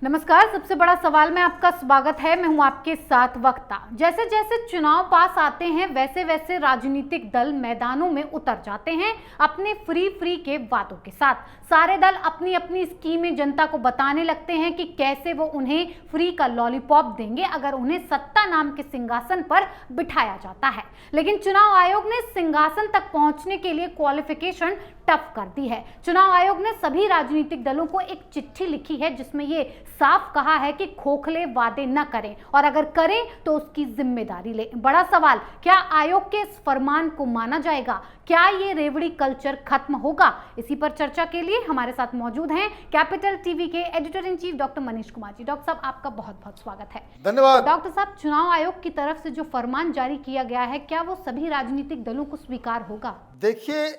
नमस्कार। सबसे बड़ा सवाल में आपका स्वागत है। मैं हूं आपके साथ वक्ता। जैसे जैसे चुनाव पास आते हैं वैसे वैसे राजनीतिक दल मैदानों में उतर जाते हैं अपने फ्री के वादों के साथ। सारे दल अपनी अपनी स्कीमें जनता को बताने लगते हैं कि कैसे वो उन्हें फ्री का लॉलीपॉप देंगे अगर उन्हें सत्ता नाम के सिंहासन पर बिठाया जाता है। लेकिन चुनाव आयोग ने सिंहासन तक पहुंचने के लिए क्वालिफिकेशन टफ कर दी है। चुनाव आयोग ने सभी राजनीतिक दलों को एक चिट्ठी लिखी है जिसमें ये साफ कहा है कि खोखले वादे न करें और अगर करें तो उसकी जिम्मेदारी लें। बड़ा सवाल, क्या आयोग के इस फरमान को माना जाएगा? क्या ये रेवड़ी कल्चर खत्म होगा? इसी पर चर्चा के लिए हमारे साथ मौजूद हैं कैपिटल टीवी के editor in chief doctor Manish Kumar ji. Doctor साहब, आपका बहुत बहुत स्वागत है। धन्यवाद। डॉक्टर साहब, चुनाव आयोग की तरफ से जो फरमान जारी किया गया है, क्या वो सभी राजनीतिक दलों को स्वीकार होगा? देखिए,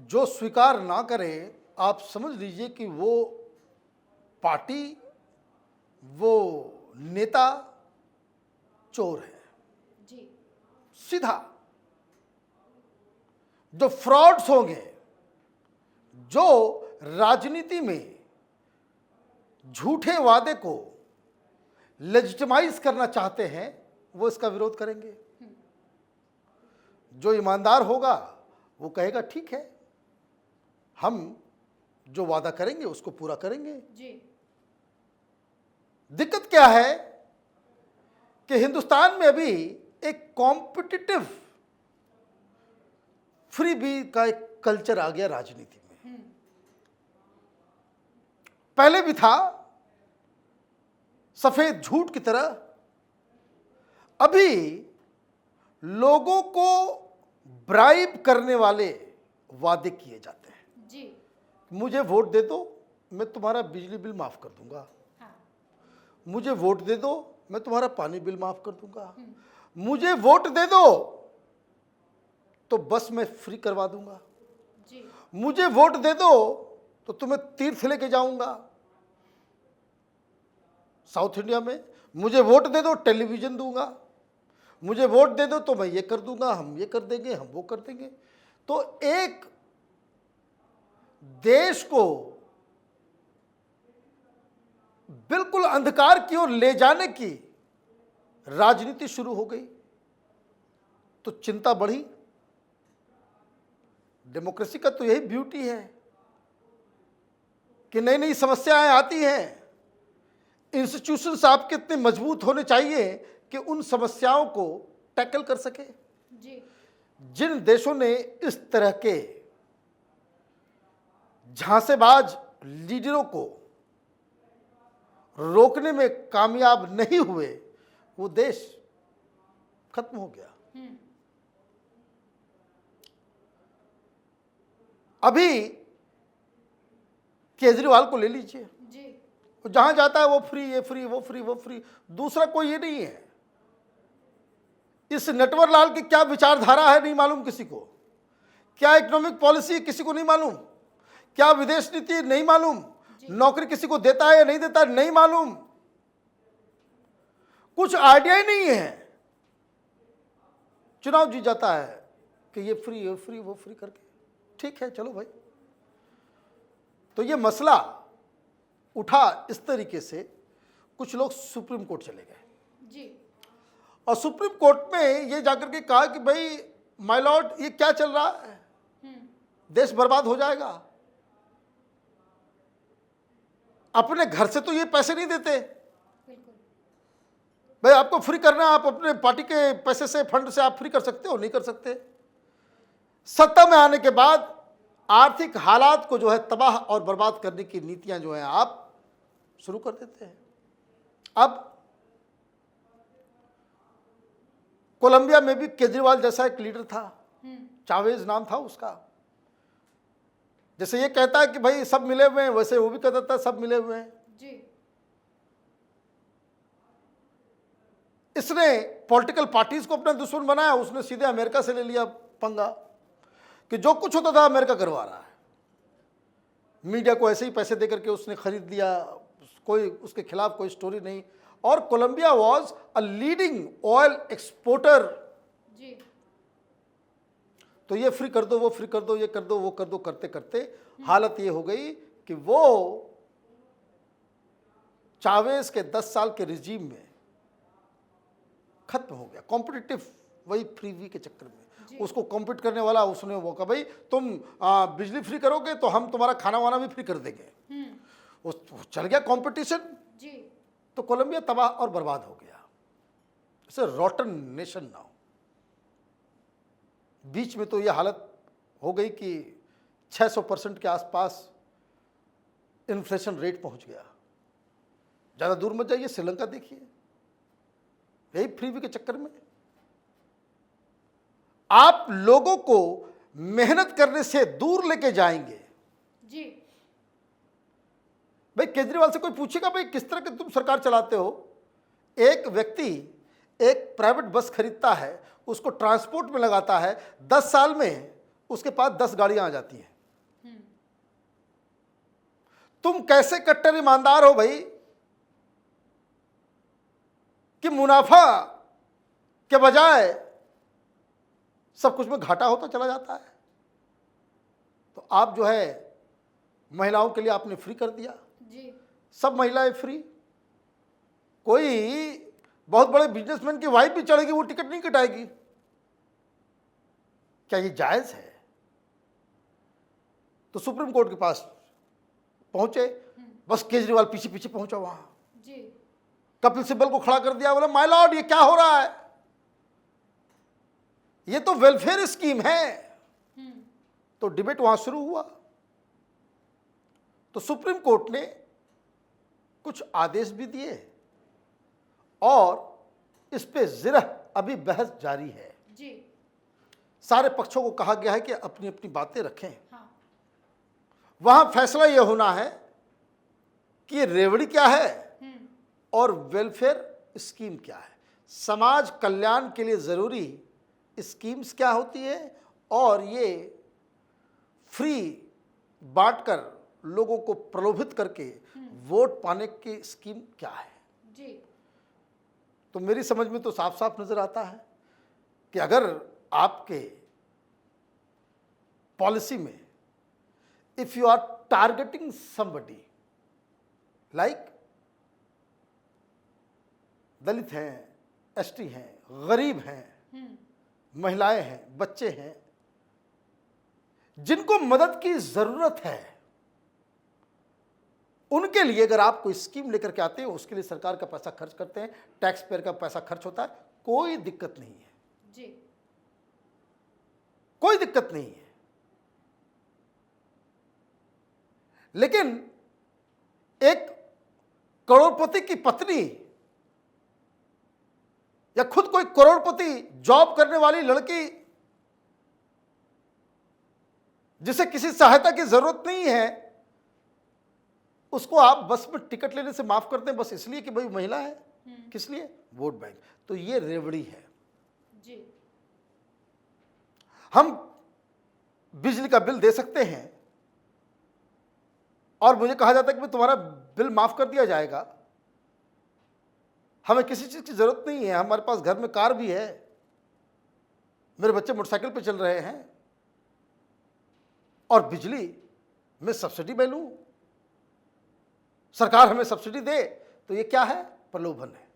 जो स्वीकार ना करे, आप समझ लीजिए कि वो पार्टी, वो नेता चोर है जी। सीधा। जो फ्रॉड्स होंगे, जो राजनीति में झूठे वादे को लेजिटिमाइज करना चाहते हैं, वो इसका विरोध करेंगे। जो ईमानदार होगा वो कहेगा ठीक है, हम जो वादा करेंगे उसको पूरा करेंगे। जी। दिक्कत क्या है कि हिंदुस्तान में अभी एक कॉम्पिटिटिव फ्री बी का एक कल्चर आ गया राजनीति में। पहले भी था सफेद झूठ की तरह। अभी लोगों को ब्राइब करने वाले वादे किए जाते हैं। जी। मुझे वोट दे दो, मैं तुम्हारा बिजली बिल माफ कर दूंगा। हाँ। मुझे वोट दे दो, मैं तुम्हारा पानी बिल माफ कर दूंगा। मुझे वोट दे दो तो बस मैं फ्री करवा दूंगा। जी। मुझे वोट दे दो तो तुम्हें तीर्थ लेके जाऊंगा साउथ इंडिया में। मुझे वोट दे दो, टेलीविजन दूंगा। मुझे वोट दे दो तो मैं ये कर दूंगा, हम ये कर देंगे, हम वो कर देंगे। तो एक देश को बिल्कुल अंधकार की ओर ले जाने की राजनीति शुरू हो गई। तो चिंता बढ़ी। डेमोक्रेसी का तो यही ब्यूटी है कि नई नई समस्याएं आती हैं। इंस्टीट्यूशंस आपके इतने मजबूत होने चाहिए कि उन समस्याओं को टैकल कर सके। जी। जिन देशों ने इस तरह के झांसेबाज लीडरों को रोकने में कामयाब नहीं हुए, वो देश खत्म हो गया। अभी केजरीवाल को ले लीजिए, जी। जहां जाता है वो फ्री, ये फ्री, वो फ्री, वो फ्री। दूसरा कोई ये नहीं है। इस नटवर लाल की क्या विचारधारा है नहीं मालूम किसी को, क्या इकोनॉमिक पॉलिसी किसी को नहीं मालूम, क्या विदेश नीति नहीं मालूम, नौकरी किसी को देता है या नहीं देता नहीं मालूम, कुछ आइडिया ही नहीं है। चुनाव जीत जाता है कि ये फ्री, ये फ्री, वो फ्री करके। ठीक है, चलो भाई। तो ये मसला उठा इस तरीके से, कुछ लोग सुप्रीम कोर्ट चले गए। जी। और सुप्रीम कोर्ट में ये जाकर के कहा कि भाई माय लॉर्ड, ये क्या चल रहा है, देश बर्बाद हो जाएगा। अपने घर से तो ये पैसे नहीं देते भाई, आपको फ्री करना है, आप अपने पार्टी के पैसे से, फंड से आप फ्री कर सकते हो, नहीं कर सकते। सत्ता में आने के बाद आर्थिक हालात को जो है तबाह और बर्बाद करने की नीतियां जो है आप शुरू कर देते हैं। अब कोलंबिया में भी केजरीवाल जैसा एक लीडर था, चावेज नाम था उसका। जैसे ये कहता है कि भाई सब मिले हुए हैं, वैसे वो भी कहता था सब मिले हुए हैं। जी। इसने पॉलिटिकल पार्टीज को अपना दुश्मन बनाया। उसने सीधे अमेरिका से ले लिया पंगा कि जो कुछ होता था अमेरिका करवा रहा है। मीडिया को ऐसे ही पैसे देकर के उसने खरीद लिया, कोई उसके खिलाफ कोई स्टोरी नहीं। और Colombia was a leading oil exporter. जी। तो ये फ्री कर दो, वो फ्री कर दो, ये कर दो, वो कर दो, करते करते हालत ये हो गई कि वो चावेज के 10 साल के रिजीम में खत्म हो गया। कॉम्पिटिटिव, वही फ्रीबी के चक्कर में उसको कॉम्पीट करने वाला, उसने वो कहा भाई तुम बिजली फ्री करोगे तो हम तुम्हारा खाना वाना भी फ्री कर देंगे। वो चल गया कंपटीशन, तो कोलंबिया तबाह और बर्बाद हो गया। It's rotten nation now. बीच में तो ये हालत हो गई कि 600% के आसपास इन्फ्लेशन रेट पहुंच गया। ज़्यादा दूर मत जाइए, श्रीलंका देखिए, यही फ्रीबी के चक्कर में आप लोगों को मेहनत करने से दूर लेके जाएंगे। जी भाई केजरीवाल से कोई पूछेगा भाई किस तरह की तुम सरकार चलाते हो? एक व्यक्ति एक प्राइवेट बस खरीदता है, उसको ट्रांसपोर्ट में लगाता है, 10 साल में उसके पास 10 गाड़ियां आ जाती हैं। तुम कैसे कट्टर ईमानदार हो भाई कि मुनाफा के बजाय सब कुछ में घाटा होता चला जाता है? तो आप जो है महिलाओं के लिए आपने फ्री कर दिया जी। सब महिलाएं फ्री। कोई बहुत बड़े बिजनेसमैन की वाइफ भी चढ़ेगी, वो टिकट नहीं कटाएगी। क्या ये जायज है? तो सुप्रीम कोर्ट के पास पहुंचे, बस केजरीवाल पीछे पीछे पहुंचा वहां जी। कपिल सिब्बल को खड़ा कर दिया, बोला माय लॉर्ड ये क्या हो रहा है? ये तो वेलफेयर स्कीम है। तो डिबेट वहां शुरू हुआ। तो सुप्रीम कोर्ट ने कुछ आदेश भी दिए और इस पे जिरह अभी बहस जारी है जी। सारे पक्षों को कहा गया है कि अपनी अपनी बातें रखें। हाँ। वहां फैसला यह होना है कि ये रेवड़ी क्या है और वेलफेयर स्कीम क्या है, समाज कल्याण के लिए जरूरी स्कीम्स क्या होती है और ये फ्री बांटकर लोगों को प्रलोभित करके वोट पाने की स्कीम क्या है जी। तो मेरी समझ में तो साफ साफ नजर आता है कि अगर आपके पॉलिसी में if you are targeting somebody like Dalit हैं, एसटी हैं, गरीब हैं, महिलाएं हैं, बच्चे हैं, जिनको मदद की जरूरत है, उनके लिए अगर आप कोई स्कीम लेकर के आते हैं, उसके लिए सरकार का पैसा खर्च करते हैं, टैक्स पेयर का पैसा खर्च होता है, कोई दिक्कत नहीं है जी। कोई दिक्कत नहीं है। लेकिन एक करोड़पति की पत्नी या खुद कोई करोड़पति जॉब करने वाली लड़की जिसे किसी सहायता की जरूरत नहीं है, उसको आप बस में टिकट लेने से माफ करते हैं बस इसलिए कि भाई महिला है। किस लिए? Vote bank. तो ये रेवड़ी है जी। हम बिजली का बिल दे सकते हैं और मुझे कहा जाता है कि भाई तुम्हारा बिल माफ कर दिया जाएगा, हमें किसी चीज की जरूरत नहीं है, हमारे पास घर में कार भी है, मेरे बच्चे मोटरसाइकिल पे चल रहे हैं और बिजली में सब्सिडी मैं लूं, सरकार हमें सब्सिडी दे, तो ये क्या है? प्रलोभन है।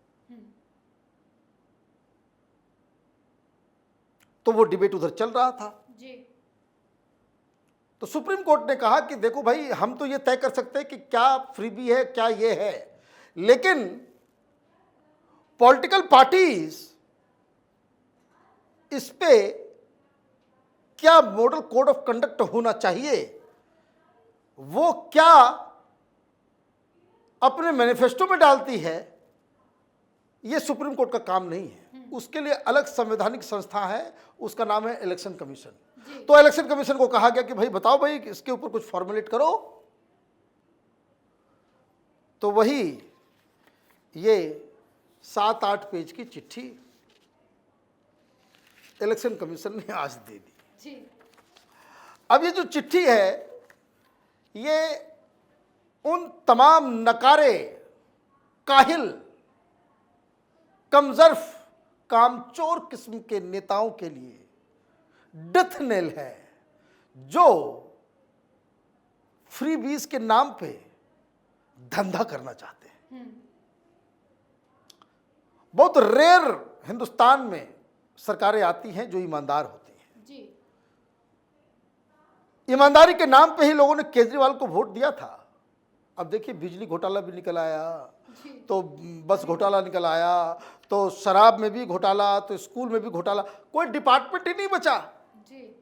तो वो डिबेट उधर चल रहा था जी। तो सुप्रीम कोर्ट ने कहा कि देखो भाई हम तो ये तय कर सकते हैं कि क्या फ्रीबी है क्या ये है, लेकिन पॉलिटिकल पार्टीज इस पे क्या मॉडल कोड ऑफ कंडक्ट होना चाहिए, वो क्या अपने मैनिफेस्टो में डालती है, ये सुप्रीम कोर्ट का काम नहीं है। उसके लिए अलग संवैधानिक संस्था है, उसका नाम है इलेक्शन कमीशन। तो इलेक्शन कमीशन को कहा गया कि भाई बताओ भाई इसके ऊपर कुछ फॉर्मुलेट करो। तो वही ये 7-8 पेज की चिट्ठी इलेक्शन कमीशन ने आज दे दी जी। अब ये जो चिट्ठी है ये उन तमाम नकारे, काहिल, कमजर्फ, कामचोर किस्म के नेताओं के लिए डेथ नेल है जो फ्री बीज के नाम पे धंधा करना चाहते हैं। बहुत रेयर हिंदुस्तान में सरकारें आती हैं जो ईमानदार होती हैं। जी। ईमानदारी के नाम पे ही लोगों ने केजरीवाल को वोट दिया था। अब देखिए बिजली घोटाला भी निकल आया, तो बस घोटाला निकल आया, तो शराब में भी घोटाला, तो स्कूल में भी घोटाला, कोई डिपार्टमेंट ही नहीं बचा। जी।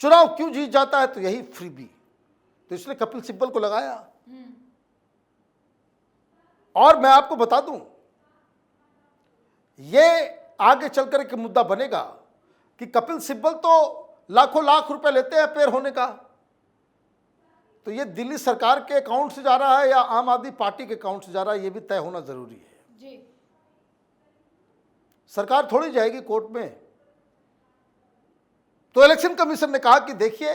चुनाव क्यों जीत जाता है? तो यही फ्रीबी, तो इसलिए कपिल सिब्बल को लगाया। और मैं आपको बता दूं, ये आगे चलकर एक मुद्दा बनेगा कि कपिल सिब्बल तो लाखों लाख रुपए लेते हैं पेड़ होने का, तो ये दिल्ली सरकार के अकाउंट से जा रहा है या आम आदमी पार्टी के अकाउंट से जा रहा है, ये भी तय होना जरूरी है। जी। सरकार थोड़ी जाएगी कोर्ट में। तो इलेक्शन कमीशन ने कहा कि देखिए,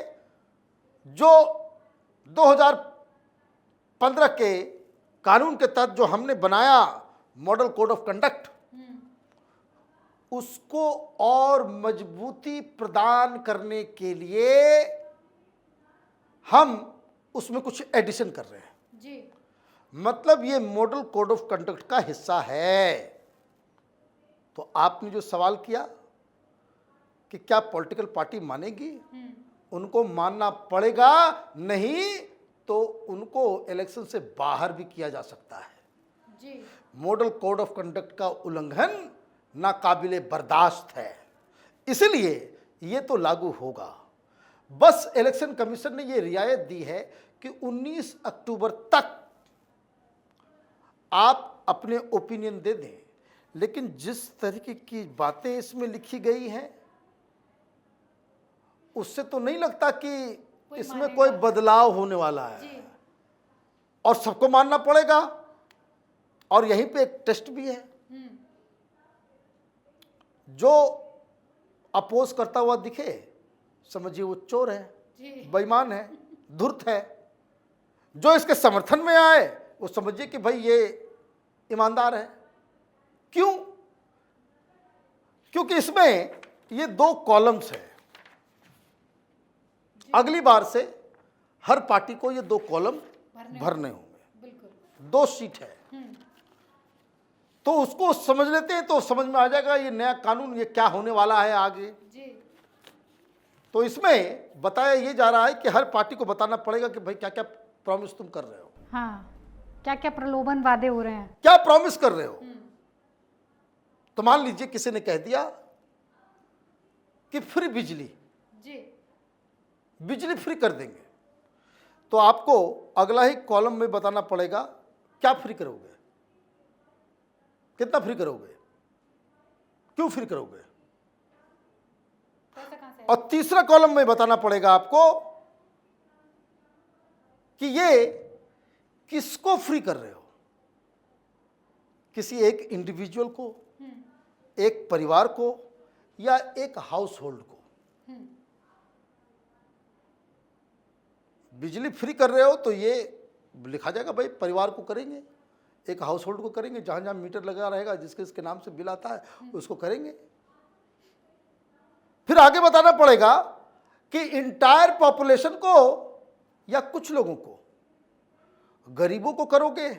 जो 2015 के कानून के तहत जो हमने बनाया मॉडल कोड ऑफ कंडक्ट, उसको और मजबूती प्रदान करने के लिए हम उसमें कुछ एडिशन कर रहे हैं। जी। मतलब ये मॉडल कोड ऑफ कंडक्ट का हिस्सा है। तो आपने जो सवाल किया कि क्या पॉलिटिकल पार्टी मानेगी, उनको मानना पड़ेगा, नहीं तो उनको इलेक्शन से बाहर भी किया जा सकता है। जी। मॉडल कोड ऑफ कंडक्ट का उल्लंघन नाकाबिले बर्दाश्त है, इसलिए ये तो लागू होगा। बस इलेक्शन कमीशन ने ये रियायत दी है कि 19 अक्टूबर तक आप अपने ओपिनियन दे दें, लेकिन जिस तरीके की बातें इसमें लिखी गई हैं उससे तो नहीं लगता कि इसमें कोई बदलाव होने वाला है। जी। और सबको मानना पड़ेगा। और यहीं पे एक टेस्ट भी है, जो अपोज करता हुआ दिखे समझिए वो चोर है, बेईमान है, धूर्त है। जो इसके समर्थन में आए वो समझिए कि भाई ये ईमानदार है। क्यों? क्योंकि इसमें ये 2 कॉलम्स हैं। अगली बार से हर पार्टी को ये 2 कॉलम भरने होंगे। 2 सीट है, तो उसको समझ लेते हैं तो समझ में आ जाएगा ये नया कानून ये क्या होने वाला है आगे। जी। तो इसमें बताया ये जा रहा है कि हर पार्टी को बताना पड़ेगा कि भाई क्या क्या प्रॉमिस तुम कर रहे हो। हाँ, क्या क्या प्रलोभन वादे हो रहे हैं, क्या प्रॉमिस कर रहे हो। तो मान लीजिए किसी ने कह दिया कि फ्री बिजली, जी, बिजली फ्री कर देंगे, तो आपको अगला ही कॉलम में बताना पड़ेगा क्या फ्री करोगे, कितना फ्री करोगे, क्यों फ्री करोगे। और तीसरा कॉलम में बताना पड़ेगा आपको कि ये किसको फ्री कर रहे हो, किसी एक इंडिविजुअल को, एक परिवार को, या एक हाउस होल्ड को। बिजली फ्री कर रहे हो तो ये लिखा जाएगा भाई परिवार को करेंगे, एक हाउस होल्ड को करेंगे, जहां जहां मीटर लगा रहेगा जिसके इसके नाम से बिल आता है उसको करेंगे। फिर आगे बताना पड़ेगा कि इंटायर पॉपुलेशन को या कुछ लोगों को, गरीबों को करोगे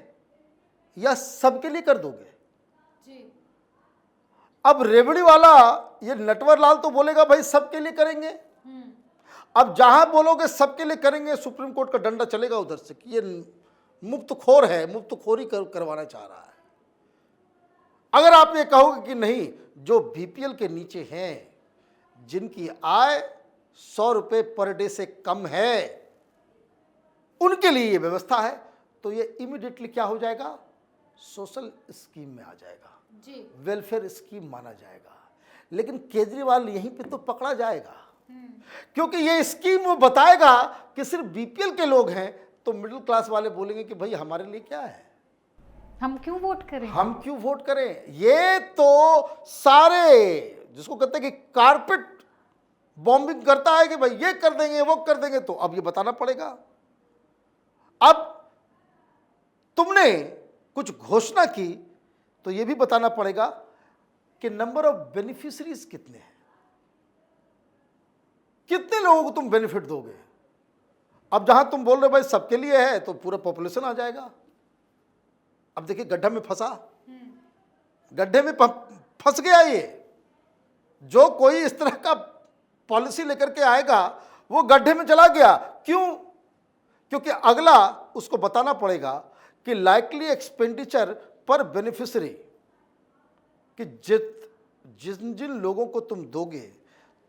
या सबके लिए कर दोगे। जी। अब रेवड़ी वाला ये नटवर लाल तो बोलेगा भाई सबके लिए करेंगे। अब जहां बोलोगे सबके लिए करेंगे, सुप्रीम कोर्ट का डंडा चलेगा उधर से कि ये मुफ्तखोर है, मुफ्तखोरी करवाना चाह रहा है। अगर आप ये कहोगे कि नहीं, जो बीपीएल के नीचे हैं, जिनकी आय 100 रुपए पर डे से कम है, उनके लिए ये व्यवस्था है, तो ये इमीडिएटली क्या हो जाएगा, सोशल स्कीम में आ जाएगा, जी, वेलफेयर स्कीम माना जाएगा। लेकिन केजरीवाल यहीं पे तो पकड़ा जाएगा, क्योंकि ये स्कीम वो बताएगा कि सिर्फ बीपीएल के लोग हैं, तो मिडिल क्लास वाले बोलेंगे कि भाई हमारे लिए क्या है, हम क्यों वोट करें, हम क्यों वोट करें। ये तो सारे जिसको कहते हैं कि कारपेट बॉम्बिंग करता है कि भाई ये कर देंगे वो कर देंगे, तो अब ये बताना पड़ेगा। अब तुमने कुछ घोषणा की तो ये भी बताना पड़ेगा कि नंबर ऑफ बेनिफिशियरीज कितने हैं, कितने लोगों को तुम बेनिफिट दोगे। अब जहां तुम बोल रहे हो भाई सबके लिए है, तो पूरा पॉपुलेशन आ जाएगा। अब देखिए गड्ढा में फंसा, गड्ढे में फंस गया ये। जो कोई इस तरह का पॉलिसी लेकर के आएगा वो गड्ढे में चला गया। क्यों? क्योंकि अगला उसको बताना पड़ेगा कि लाइकली एक्सपेंडिचर पर बेनिफिशियरी, कि जिन जिन लोगों को तुम दोगे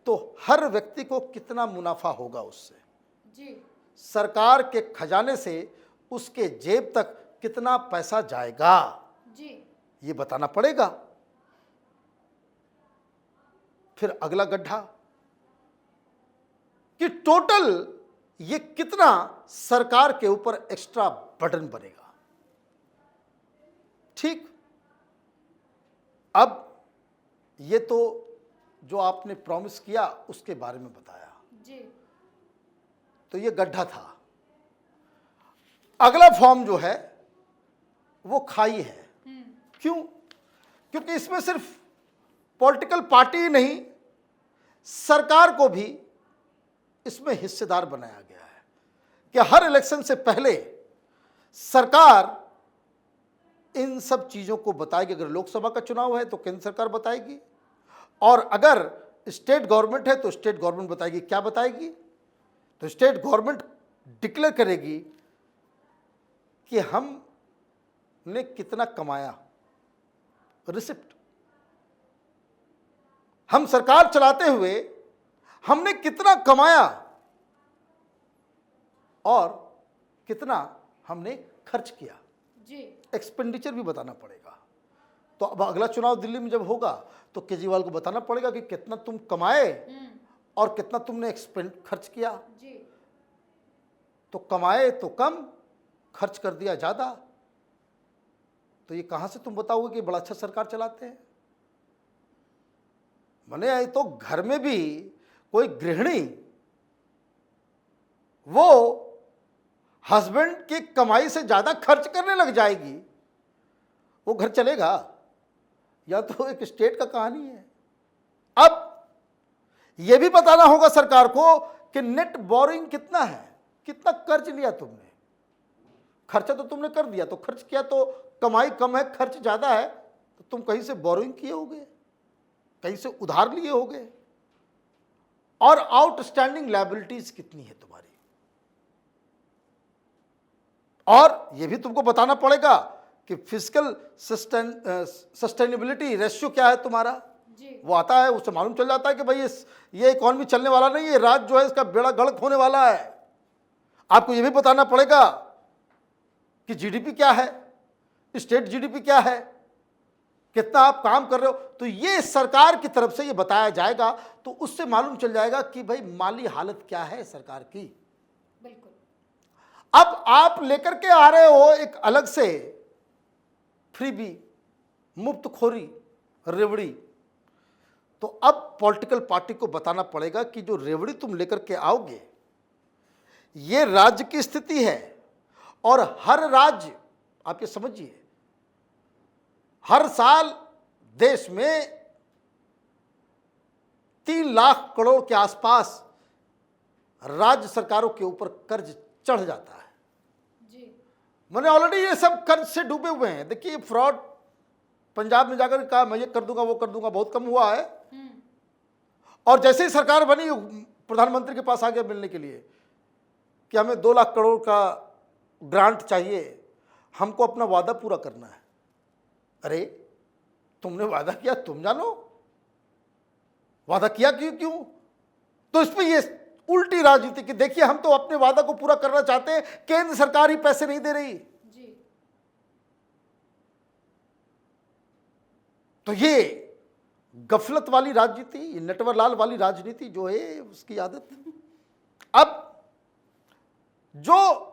तो हर व्यक्ति को कितना मुनाफा होगा उससे, जी, सरकार के खजाने से उसके जेब तक कितना पैसा जाएगा, जी, ये बताना पड़ेगा। फिर अगला गड्ढा कि टोटल ये कितना सरकार के ऊपर एक्स्ट्रा बर्डन बनेगा। ठीक, अब ये तो जो आपने प्रॉमिस किया उसके बारे में बताया, जी, तो ये गड्ढा था। अगला फॉर्म जो है वो खाई है। क्यों? क्योंकि इसमें सिर्फ पॉलिटिकल पार्टी ही नहीं, सरकार को भी इसमें हिस्सेदार बनाया गया है कि हर इलेक्शन से पहले सरकार इन सब चीजों को बताएगी। अगर लोकसभा का चुनाव है तो केंद्र सरकार बताएगी, और अगर स्टेट गवर्नमेंट है तो स्टेट गवर्नमेंट बताएगी। क्या बताएगी? तो स्टेट गवर्नमेंट डिक्लेयर करेगी कि हमने कितना कमाया, रिसिप्ट। हम सरकार चलाते हुए हमने कितना कमाया और कितना हमने खर्च किया, जी, एक्सपेंडिचर भी बताना पड़ेगा। तो अब अगला चुनाव दिल्ली में जब होगा तो केजरीवाल को बताना पड़ेगा कि कितना तुम कमाए और कितना तुमने खर्च किया। जी, तो कमाए तो कम, खर्च कर दिया ज़्यादा, तो ये कहाँ से तुम बताओगे कि बड़ा अच्छा सरकार चलाते हैं? मने आई तो घर में भी कोई गृहिणी वो हस्बैंड की कमाई से ज़्यादा खर्च करने लग जाएगी, वो घर चलेगा? या तो एक स्टेट का कहानी है। अब यह भी बताना होगा सरकार को कि नेट बोरिंग कितना है, कितना कर्ज लिया तुमने। खर्चा तो तुमने कर दिया, तो खर्च किया, तो कमाई कम है, खर्च ज्यादा है, तो तुम कहीं से बोरिंग किए होगे, कहीं से उधार लिए होगे। और आउटस्टैंडिंग लायबिलिटीज कितनी है तुम्हारी, और यह भी तुमको बताना पड़ेगा कि फिजिकल सस्टेनेबिलिटी रेशियो क्या है तुम्हारा। जी, वो आता है, उससे मालूम चल जाता है कि भाई ये इकॉनमी चलने वाला नहीं है, राज्य जो है इसका बेड़ा गर्क होने वाला है। आपको ये भी बताना पड़ेगा कि जीडीपी क्या है, स्टेट जीडीपी क्या है, कितना आप काम कर रहे हो। तो ये सरकार की तरफ से ये बताया जाएगा, तो उससे मालूम चल जाएगा कि भाई माली हालत क्या है सरकार की। बिल्कुल। अब आप लेकर के आ रहे हो एक अलग से फ्रीबी, मुफ्तखोरी, रेवड़ी। तो अब पॉलिटिकल पार्टी को बताना पड़ेगा कि जो रेवड़ी तुम लेकर के आओगे, ये राज्य की स्थिति है, और हर राज्य, आप ये समझिए, हर साल देश में 3 लाख करोड़ के आसपास राज्य सरकारों के ऊपर कर्ज चढ़ जाता है। जी, मैंने ऑलरेडी ये सब कर्ज से डूबे हुए हैं। देखिए, फ्रॉड पंजाब में जाकर कहा मैं ये कर दूंगा, वो कर दूंगा, बहुत कम हुआ है। और जैसे ही सरकार बनी, प्रधानमंत्री के पास आ गया मिलने के लिए कि हमें 2 लाख करोड़ का ग्रांट चाहिए, हमको अपना वादा पूरा करना है। अरे तुमने वादा किया, तुम जानो वादा किया क्यों? तो इसमें ये उल्टी राजनीति कि देखिए हम तो अपने वादा को पूरा करना चाहते हैं, केंद्र सरकार ही पैसे नहीं दे रही। जी, तो ये गफलत वाली राजनीति, ये नटवरलाल वाली राजनीति जो है उसकी आदत। अब जो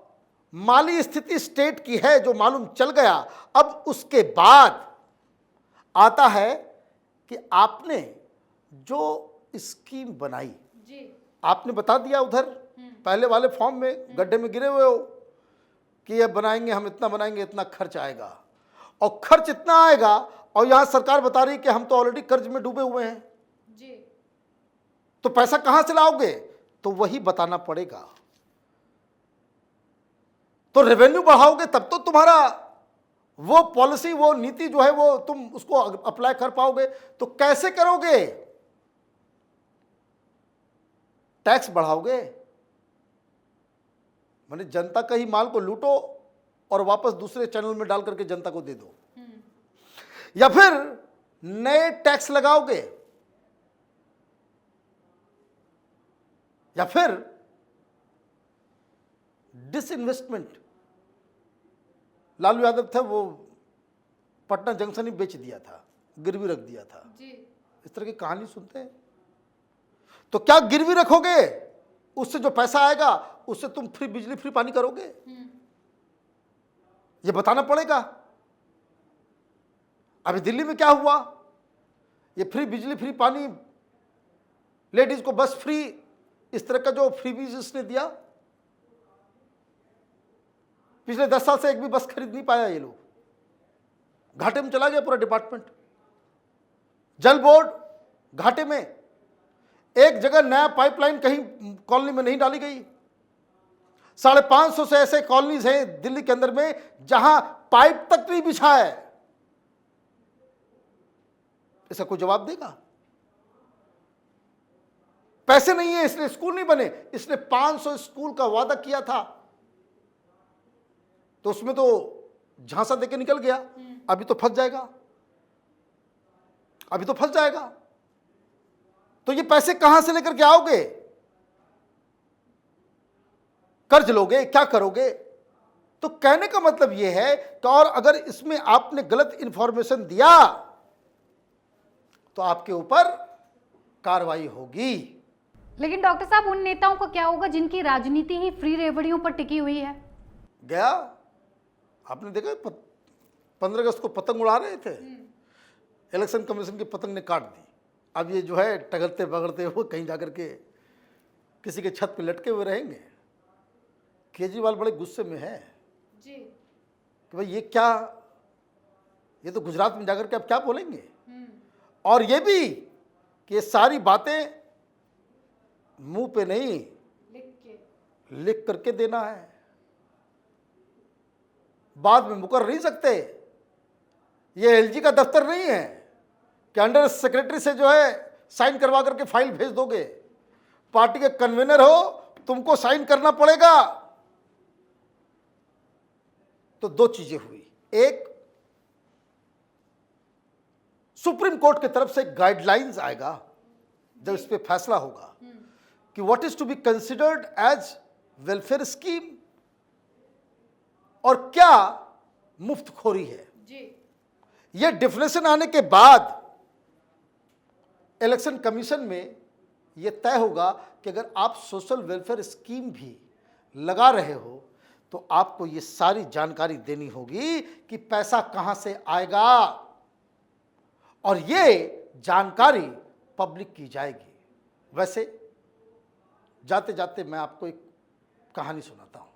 माली स्थिति स्टेट की है, जो मालूम चल गया, अब उसके बाद आता है कि आपने जो स्कीम बनाई, जी, आपने बता दिया उधर पहले वाले फॉर्म में, गड्ढे में गिरे हुए हो कि ये बनाएंगे, हम इतना बनाएंगे, इतना खर्च आएगा, और खर्च इतना आएगा, और यहां सरकार बता रही है कि हम तो ऑलरेडी कर्ज में डूबे हुए हैं। जी, तो पैसा कहां से लाओगे? तो वही बताना पड़ेगा। तो रेवेन्यू बढ़ाओगे तब तो तुम्हारा वो पॉलिसी, वो नीति जो है वो तुम उसको अप्लाई कर पाओगे? तो कैसे करोगे? टैक्स बढ़ाओगे, माने जनता का ही माल को लूटो और वापस दूसरे चैनल में डाल करके जनता को दे दो, या फिर नए टैक्स लगाओगे, या फिर डिसइन्वेस्टमेंट। लालू यादव थे, वो पटना जंक्शन ही बेच दिया था, गिरवी रख दिया था जी। इस तरह की कहानी सुनते हैं। तो क्या गिरवी रखोगे? उससे जो पैसा आएगा उससे तुम फ्री बिजली फ्री पानी करोगे? ये बताना पड़ेगा। अभी दिल्ली में क्या हुआ? ये फ्री बिजली फ्री पानी, लेडीज को बस फ्री, इस तरह का जो फ्री बीज इसने दिया, पिछले 10 साल से एक भी बस खरीद नहीं पाया ये लोग, घाटे में चला गया पूरा डिपार्टमेंट। जल बोर्ड घाटे में, एक जगह नया पाइपलाइन कहीं कॉलोनी में नहीं डाली गई। 550 से ऐसे कॉलोनीज हैं दिल्ली के अंदर में जहां पाइप तक नहीं बिछा है। इसका कोई जवाब देगा? पैसे नहीं है इसलिए स्कूल नहीं बने। इसने 500 स्कूल का वादा किया था, तो उसमें तो झांसा देके निकल गया। अभी तो फंस जाएगा, अभी तो फंस जाएगा। तो ये पैसे कहां से लेकर के आओगे? कर्ज लोगे, क्या करोगे? तो कहने का मतलब यह है कि और अगर इसमें आपने गलत इंफॉर्मेशन दिया तो आपके ऊपर कार्रवाई होगी। लेकिन डॉक्टर साहब, उन नेताओं का क्या होगा जिनकी राजनीति ही फ्री रेवड़ियों पर टिकी हुई है? गया, आपने देखा 15 अगस्त को पतंग उड़ा रहे थे, इलेक्शन कमीशन की पतंग ने काट दी। अब ये जो है टगरते बगड़ते हुए कहीं जाकर के किसी के छत पे लटके हुए रहेंगे। केजरीवाल बड़े गुस्से में है जी कि भाई ये क्या, ये तो गुजरात में जाकर के अब क्या बोलेंगे। और ये भी कि ये सारी बातें मुंह पे नहीं, लिख करके देना है, बाद में मुकर नहीं सकते। ये एलजी का दफ्तर नहीं है कि अंडर सेक्रेटरी से जो है साइन करवा करके फाइल भेज दोगे। पार्टी के कन्वीनर हो, तुमको साइन करना पड़ेगा। तो दो चीजें हुई, एक सुप्रीम कोर्ट की तरफ से गाइडलाइंस आएगा जब इस पे फैसला होगा कि what is to be considered as welfare scheme और क्या मुफ्तखोरी है। यह डिफिनेशन आने के बाद इलेक्शन कमीशन में यह तय होगा कि अगर आप सोशल वेलफेयर स्कीम भी लगा रहे हो तो आपको यह सारी जानकारी देनी होगी कि पैसा कहां से आएगा, और यह जानकारी पब्लिक की जाएगी। वैसे जाते जाते मैं आपको एक कहानी सुनाता हूं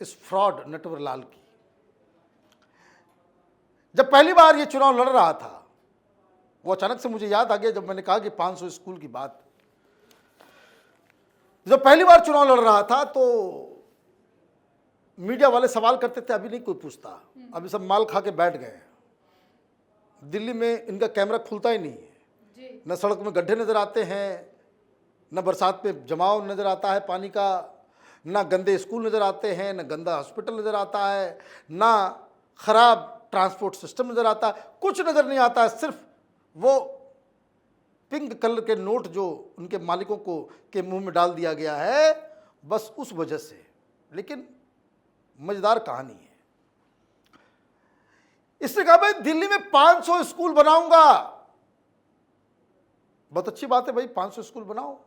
इस फ्रॉड नटवर लाल की। जब पहली बार ये चुनाव लड़ रहा था, वो अचानक से मुझे याद आ गया जब मैंने कहा कि 500 स्कूल की बात। जब पहली बार चुनाव लड़ रहा था तो मीडिया वाले सवाल करते थे, अभी नहीं कोई पूछता, अभी सब माल खा के बैठ गए। दिल्ली में इनका कैमरा खुलता ही नहीं है, न सड़क में गड्ढे नजर आते हैं, न बरसात में जमाव नजर आता है पानी का, ना गंदे स्कूल नजर आते हैं, न गंदा हॉस्पिटल नजर आता है, ना खराब ट्रांसपोर्ट सिस्टम नजर आता है, कुछ नजर नहीं आता है। सिर्फ वो पिंक कलर के नोट जो उनके मालिकों को के मुंह में डाल दिया गया है, बस उस वजह से। लेकिन मजेदार कहानी है। इसने कहा भाई दिल्ली में 500 स्कूल बनाऊंगा। बहुत अच्छी बात है भाई, 500 स्कूल बनाओ।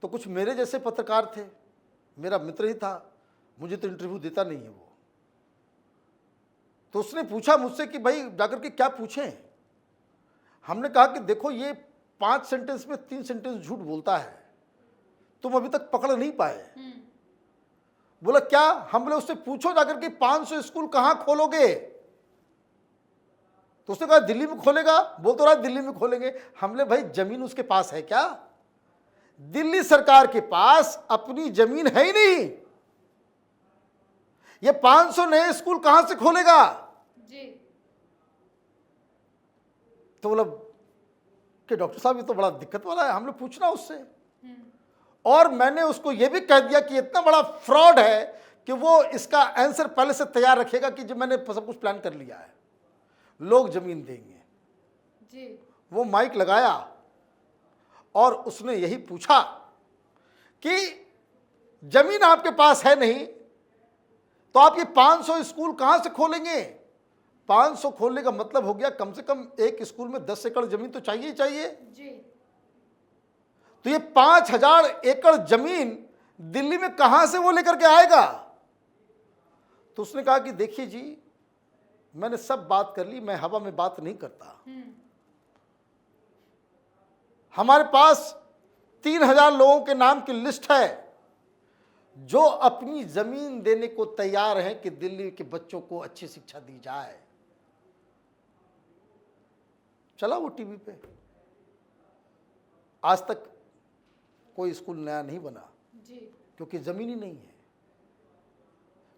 तो कुछ मेरे जैसे पत्रकार थे, मेरा मित्र ही था, मुझे तो इंटरव्यू देता नहीं है वो, तो उसने पूछा मुझसे कि भाई जाकर के क्या पूछें। हमने कहा कि देखो ये 5 सेंटेंस में 3 सेंटेंस झूठ बोलता है, तुम अभी तक पकड़ नहीं पाए। बोला क्या? हम बोले उससे पूछो जाकर के 500 स्कूल कहां खोलोगे। तो उसने कहा दिल्ली में खोलेगा। बोल तो रहा दिल्ली में खोलेंगे। हमने भाई जमीन उसके पास है क्या? दिल्ली सरकार के पास अपनी जमीन है ही नहीं। ये 500 नए स्कूल कहां से खोलेगा? जी। तो बोला कि डॉक्टर साहब ये तो बड़ा दिक्कत वाला है, हम लोग पूछना उससे। और मैंने उसको ये भी कह दिया कि इतना बड़ा फ्रॉड है कि वो इसका आंसर पहले से तैयार रखेगा कि जब मैंने सब कुछ प्लान कर लिया है, लोग जमीन देंगे। जी। वो माइक लगाया और उसने यही पूछा कि जमीन आपके पास है नहीं तो आप ये 500 स्कूल कहां से खोलेंगे? 500 खोलने का मतलब हो गया कम से कम एक स्कूल में 10 एकड़ जमीन तो चाहिए ही चाहिए। जी। तो ये 5000 एकड़ जमीन दिल्ली में कहां से वो लेकर के आएगा? तो उसने कहा कि देखिए जी, मैंने सब बात कर ली, मैं हवा में बात नहीं करता। हमारे पास 3000 लोगों के नाम की लिस्ट है जो अपनी जमीन देने को तैयार हैं कि दिल्ली के बच्चों को अच्छी शिक्षा दी जाए। चला वो टीवी पे, आज तक कोई स्कूल नया नहीं बना जी। क्योंकि जमीन ही नहीं है।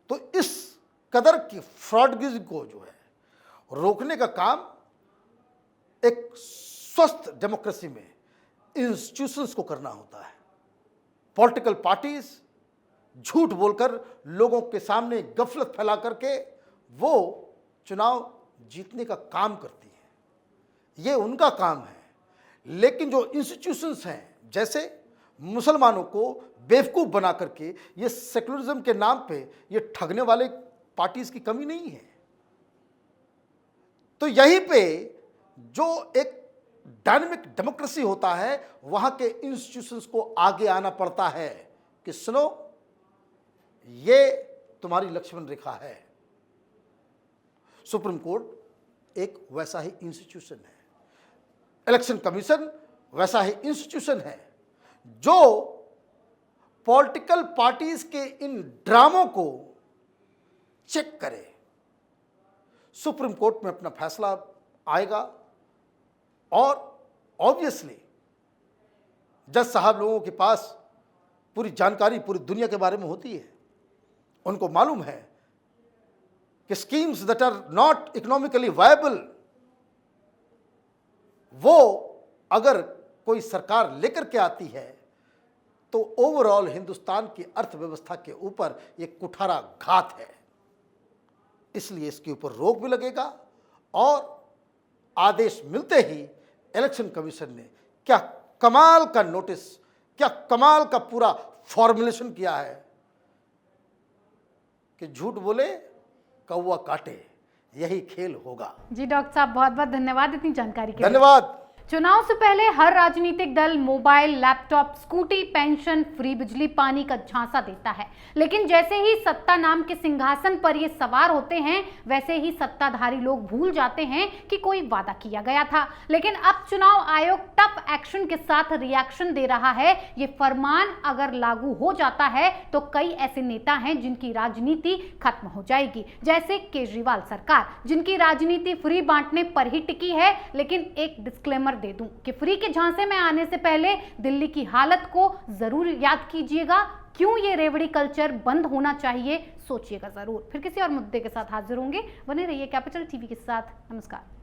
तो इस कदर की फ्रॉडगिरी को जो है रोकने का काम एक स्वस्थ डेमोक्रेसी में इंस्टीट्यूशंस को करना होता है। पॉलिटिकल पार्टीज झूठ बोलकर लोगों के सामने गफलत फैला करके वो चुनाव जीतने का काम करती है, ये उनका काम है। लेकिन जो इंस्टीट्यूशंस हैं, जैसे मुसलमानों को बेवकूफ़ बना करके ये सेकुलरिज्म के नाम पे ये ठगने वाले पार्टीज की कमी नहीं है। तो यहीं पे जो एक डायनेमिक डेमोक्रेसी होता है, वहां के इंस्टीट्यूशंस को आगे आना पड़ता है कि सुनो, ये तुम्हारी लक्ष्मण रेखा है। सुप्रीम कोर्ट एक वैसा ही इंस्टीट्यूशन है, इलेक्शन कमीशन वैसा ही इंस्टीट्यूशन है जो पॉलिटिकल पार्टीज के इन ड्रामों को चेक करे। सुप्रीम कोर्ट में अपना फैसला आएगा और ऑब्वियसली जज साहब लोगों के पास पूरी जानकारी पूरी दुनिया के बारे में होती है। उनको मालूम है कि schemes that are not economically viable वो अगर कोई सरकार लेकर के आती है तो ओवरऑल हिंदुस्तान की अर्थव्यवस्था के ऊपर एक कुठारा घात है। इसलिए इसके ऊपर रोक भी लगेगा। और आदेश मिलते ही इलेक्शन कमीशन ने क्या कमाल का नोटिस, क्या कमाल का पूरा फॉर्मुलेशन किया है कि झूठ बोले कौवा काटे, यही खेल होगा। जी डॉक्टर साहब, बहुत बहुत धन्यवाद इतनी जानकारी के लिए। धन्यवाद। चुनाव से पहले हर राजनीतिक दल mobile, laptop, scooty, pension, free बिजली, पानी का झांसा देता है, लेकिन जैसे ही सत्ता नाम के सिंहासन पर ये सवार होते हैं वैसे ही सत्ताधारी लोग भूल जाते हैं कि कोई वादा किया गया था। लेकिन अब चुनाव आयोग टफ एक्शन के साथ रिएक्शन दे रहा है। ये फरमान अगर लागू हो जाता है तो कई ऐसे नेता हैं जिनकी राजनीति खत्म हो जाएगी, जैसे केजरीवाल सरकार, जिनकी राजनीति फ्री बांटने पर ही टिकी है। लेकिन एक डिस्क्लेमर दे दूं कि फ्री के झांसे में आने से पहले दिल्ली की हालत को जरूर याद कीजिएगा। क्यों ये रेवड़ी कल्चर बंद होना चाहिए, सोचिएगा जरूर। फिर किसी और मुद्दे के साथ हाजिर होंगे। बने रहिए कैपिटल टीवी के साथ। नमस्कार।